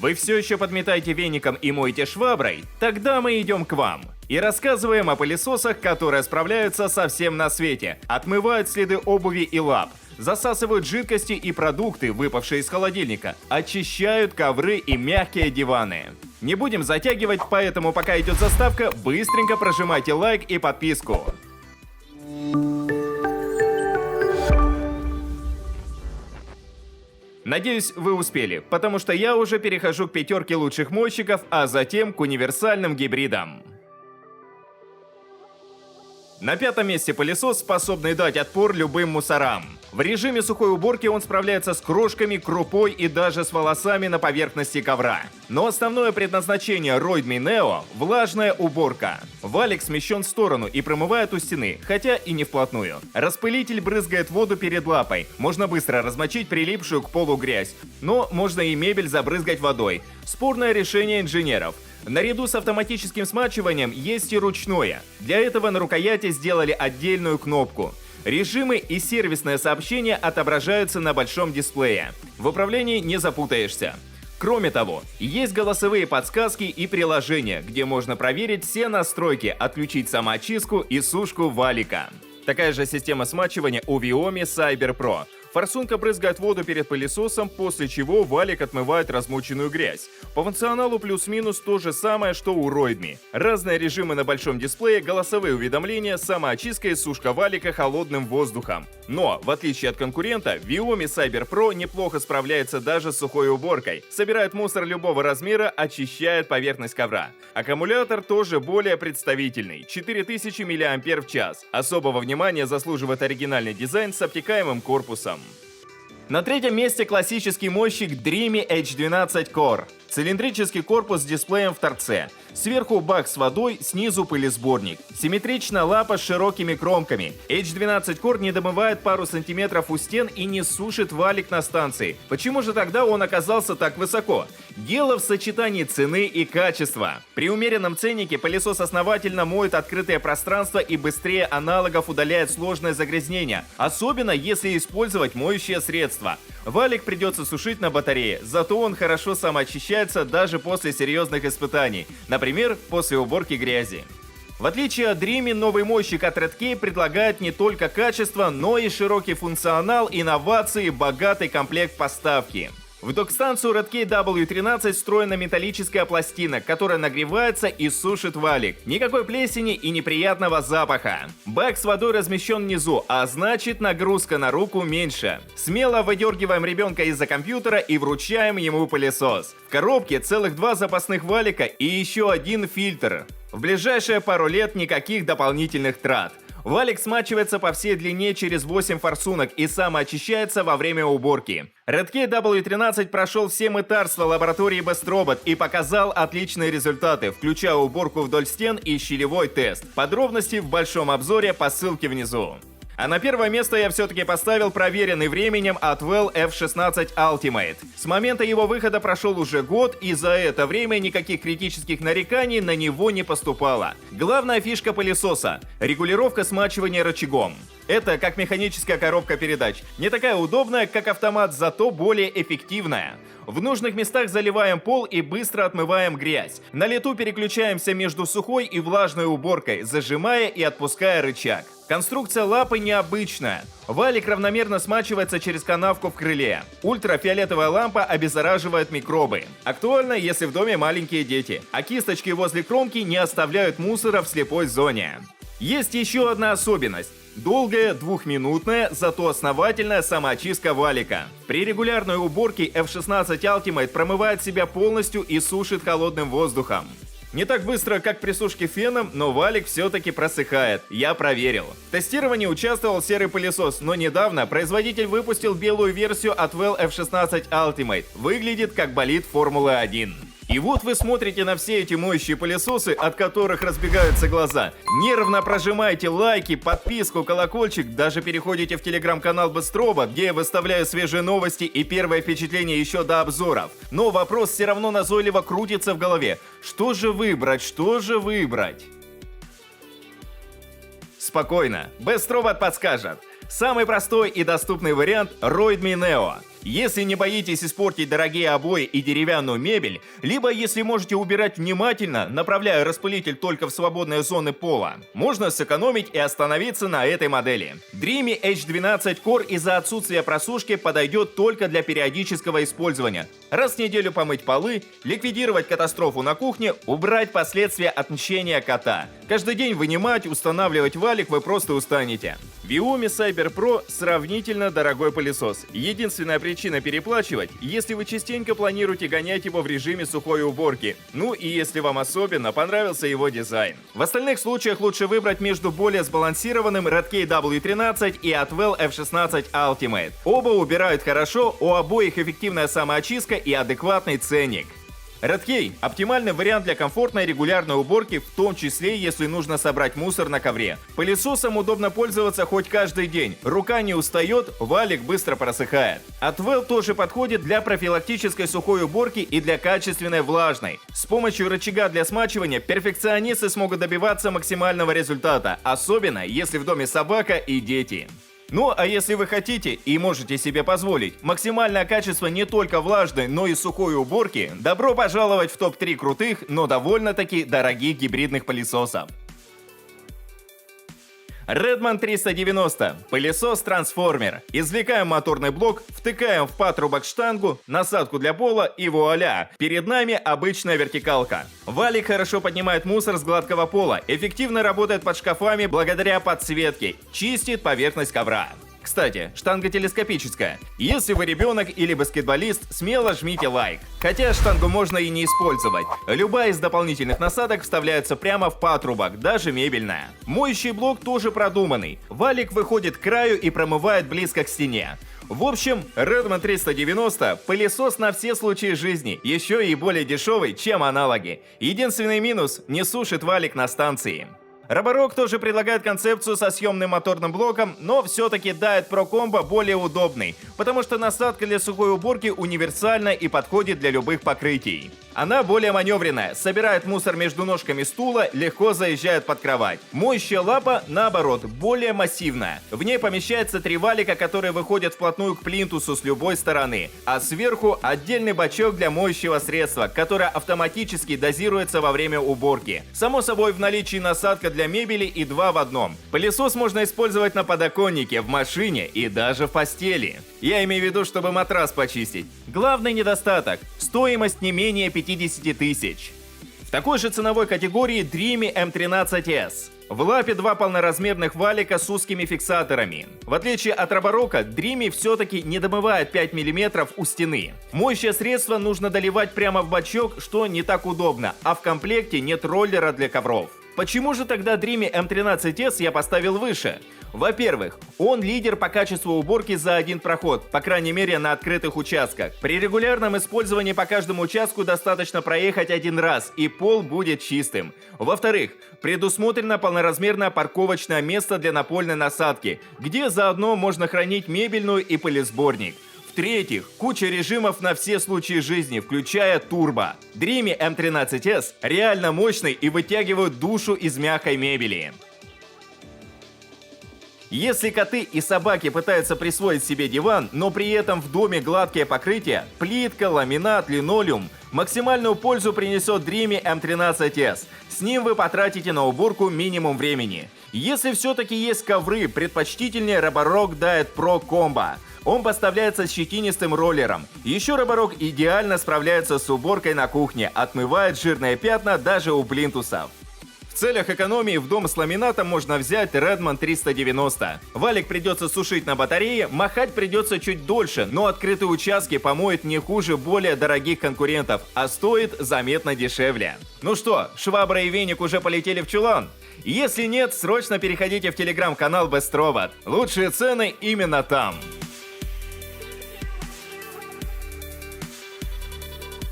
Вы все еще подметаете веником и моете шваброй? Тогда мы идем к вам. И рассказываем о пылесосах, которые справляются со всем на свете. Отмывают следы обуви и лап. Засасывают жидкости и продукты, выпавшие из холодильника. Очищают ковры и мягкие диваны. Не будем затягивать, поэтому пока идет заставка, быстренько прожимайте лайк и подписку. Надеюсь, вы успели, потому что я уже перехожу к пятерке лучших мойщиков, а затем к универсальным гибридам. На пятом месте пылесос, способный дать отпор любым мусорам. В режиме сухой уборки он справляется с крошками, крупой и даже с волосами на поверхности ковра. Но основное предназначение Roidme Neo – влажная уборка. Валик смещен в сторону и промывает у стены, хотя и не вплотную. Распылитель брызгает воду перед лапой. Можно быстро размочить прилипшую к полу грязь. Но можно и мебель забрызгать водой. Спорное решение инженеров. Наряду с автоматическим смачиванием есть и ручное. Для этого на рукояти сделали отдельную кнопку. Режимы и сервисное сообщение отображаются на большом дисплее. В управлении не запутаешься. Кроме того, есть голосовые подсказки и приложения, где можно проверить все настройки, отключить самоочистку и сушку валика. Такая же система смачивания у Viomi Cyber Pro. Форсунка брызгает воду перед пылесосом, после чего валик отмывает размоченную грязь. По функционалу плюс-минус то же самое, что у Roidme. Разные режимы на большом дисплее, голосовые уведомления, самоочистка и сушка валика холодным воздухом. Но, в отличие от конкурента, Viomi Cyber Pro неплохо справляется даже с сухой уборкой. Собирает мусор любого размера, очищает поверхность ковра. Аккумулятор тоже более представительный – 4000 мАч. Особого внимания заслуживает оригинальный дизайн с обтекаемым корпусом. На третьем месте классический мойщик Dreamy H12 Core. Цилиндрический корпус с дисплеем в торце. Сверху бак с водой, снизу пылесборник. Симметрична лапа с широкими кромками. H12 Core не домывает пару сантиметров у стен и не сушит валик на станции. Почему же тогда он оказался так высоко? Дело в сочетании цены и качества. При умеренном ценнике пылесос основательно моет открытое пространство и быстрее аналогов удаляет сложное загрязнение. Особенно если использовать моющее средство. Валик придется сушить на батарее, зато он хорошо самоочищается даже после серьезных испытаний. Например, после уборки грязи. В отличие от Dreamy, новый мойщик от Redkey предлагает не только качество, но и широкий функционал, инновации, богатый комплект поставки. В док-станцию Redkey W13 встроена металлическая пластина, которая нагревается и сушит валик. Никакой плесени и неприятного запаха. Бак с водой размещен внизу, а значит нагрузка на руку меньше. Смело выдергиваем ребенка из-за компьютера и вручаем ему пылесос. В коробке целых 2 запасных валика и еще 1 фильтр. В ближайшие пару лет никаких дополнительных трат. Валик смачивается по всей длине через 8 форсунок и самоочищается во время уборки. Redkey W13 прошел все мытарства лаборатории Best Robot и показал отличные результаты, включая уборку вдоль стен и щелевой тест. Подробности в большом обзоре по ссылке внизу. А на первое место я все-таки поставил проверенный временем Atwell F16 Ultimate. С момента его выхода прошел уже год, и за это время никаких критических нареканий на него не поступало. Главная фишка пылесоса – регулировка смачивания рычагом. Это как механическая коробка передач. Не такая удобная, как автомат, зато более эффективная. В нужных местах заливаем пол и быстро отмываем грязь. На лету переключаемся между сухой и влажной уборкой, зажимая и отпуская рычаг. Конструкция лапы необычная. Валик равномерно смачивается через канавку в крыле. Ультрафиолетовая лампа обеззараживает микробы. Актуально, если в доме маленькие дети. А кисточки возле кромки не оставляют мусора в слепой зоне. Есть еще одна особенность. Долгая, двухминутная, зато основательная самоочистка валика. При регулярной уборке F16 Ultimate промывает себя полностью и сушит холодным воздухом. Не так быстро, как при сушке феном, но валик все-таки просыхает. Я проверил. В тестировании участвовал серый пылесос, но недавно производитель выпустил белую версию Atwell F16 Ultimate. Выглядит как болид Формулы-1. И вот вы смотрите на все эти моющие пылесосы, от которых разбегаются глаза. Нервно прожимаете лайки, подписку, колокольчик, даже переходите в телеграм-канал Best Robot, где я выставляю свежие новости и первое впечатление еще до обзоров. Но вопрос все равно назойливо крутится в голове. Что же выбрать, что же выбрать? Спокойно, Best Robot подскажет. Самый простой и доступный вариант – Roidme Neo. Если не боитесь испортить дорогие обои и деревянную мебель, либо если можете убирать внимательно, направляя распылитель только в свободные зоны пола, можно сэкономить и остановиться на этой модели. Dreamy H12 Core из-за отсутствия просушки подойдет только для периодического использования. Раз в неделю помыть полы, ликвидировать катастрофу на кухне, убрать последствия отмщения кота. Каждый день вынимать, устанавливать валик вы просто устанете. Viomi Cyber Pro сравнительно дорогой пылесос. Единственная причина переплачивать, если вы частенько планируете гонять его в режиме сухой уборки. Ну и если вам особенно понравился его дизайн. В остальных случаях лучше выбрать между более сбалансированным Redkey W13 и Atwell F16 Ultimate. Оба убирают хорошо, у обоих эффективная самоочистка и адекватный ценник. Redkey – оптимальный вариант для комфортной регулярной уборки, в том числе, если нужно собрать мусор на ковре. Пылесосом удобно пользоваться хоть каждый день, рука не устает, валик быстро просыхает. Atwell тоже подходит для профилактической сухой уборки и для качественной влажной. С помощью рычага для смачивания перфекционисты смогут добиваться максимального результата, особенно если в доме собака и дети. Ну а если вы хотите и можете себе позволить максимальное качество не только влажной, но и сухой уборки, добро пожаловать в топ-3 крутых, но довольно-таки дорогих гибридных пылесосов. Redmond 390. Пылесос-трансформер. Извлекаем моторный блок, втыкаем в патрубок штангу, насадку для пола и вуаля! Перед нами обычная вертикалка. Валик хорошо поднимает мусор с гладкого пола, эффективно работает под шкафами благодаря подсветке, чистит поверхность ковра. Кстати, штанга телескопическая. Если вы ребенок или баскетболист, смело жмите лайк. Хотя штангу можно и не использовать. Любая из дополнительных насадок вставляется прямо в патрубок, даже мебельная. Моющий блок тоже продуманный. Валик выходит к краю и промывает близко к стене. В общем, Redmond 390 – пылесос на все случаи жизни, еще и более дешевый, чем аналоги. Единственный минус – не сушит валик на станции. Роборок тоже предлагает концепцию со съемным моторным блоком, но все-таки Diet Pro Combo более удобный, потому что насадка для сухой уборки универсальна и подходит для любых покрытий. Она более маневренная, собирает мусор между ножками стула, легко заезжает под кровать. Моющая лапа, наоборот, более массивная. В ней помещается 3 валика, которые выходят вплотную к плинтусу с любой стороны, а сверху отдельный бачок для моющего средства, которое автоматически дозируется во время уборки. Само собой, в наличии насадка для мебели и 2 в одном. Пылесос можно использовать на подоконнике, в машине и даже в постели. Я имею в виду, чтобы матрас почистить. Главный недостаток – стоимость не менее 50 тысяч. В такой же ценовой категории Dreamy M13S. В лапе 2 полноразмерных валика с узкими фиксаторами. В отличие от Роборока, Dreamy все-таки не домывает 5 мм у стены. Моющее средство нужно доливать прямо в бачок, что не так удобно, а в комплекте нет роллера для ковров. Почему же тогда Dreamy M13S я поставил выше? Во-первых, он лидер по качеству уборки за один проход, по крайней мере на открытых участках. При регулярном использовании по каждому участку достаточно проехать один раз, и пол будет чистым. Во-вторых, предусмотрено полноразмерное парковочное место для напольной насадки, где заодно можно хранить мебельную и пылесборник. В-третьих, куча режимов на все случаи жизни, включая турбо. Dreamy M13S реально мощный и вытягивают душу из мягкой мебели. Если коты и собаки пытаются присвоить себе диван, но при этом в доме гладкие покрытия, плитка, ламинат, линолеум, максимальную пользу принесет Dreamy M13S. С ним вы потратите на уборку минимум времени. Если все-таки есть ковры, предпочтительнее Roborock Diet Pro Combo. Он поставляется с щетинистым роллером. Еще Роборок идеально справляется с уборкой на кухне, отмывает жирные пятна даже у плинтусов. В целях экономии в дом с ламинатом можно взять Redmond 390. Валик придется сушить на батарее, махать придется чуть дольше, но открытые участки помоет не хуже более дорогих конкурентов, а стоит заметно дешевле. Ну что, швабра и веник уже полетели в чулан? Если нет, срочно переходите в телеграм-канал Best Robot. Лучшие цены именно там.